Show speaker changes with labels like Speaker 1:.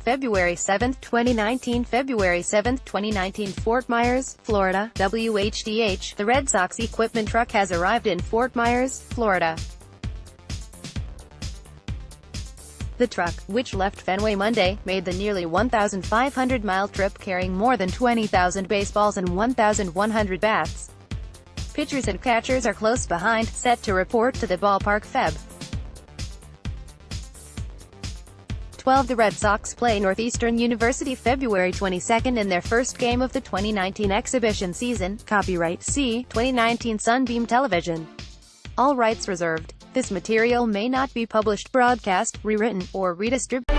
Speaker 1: February 7, 2019. February 7, 2019. Fort Myers, Florida. WHDH. The Red Sox equipment truck has arrived in Fort Myers, Florida. The truck, which left Fenway Monday, made the nearly 1,500-mile trip carrying more than 20,000 baseballs and 1,100 bats. Pitchers and catchers are close behind, set to report to the ballpark Feb. 12. The Red Sox play Northeastern University February 22 in their first game of the 2019 exhibition season. Copyright C. 2019 Sunbeam Television. All rights reserved. This material may not be published, broadcast, rewritten, or redistributed.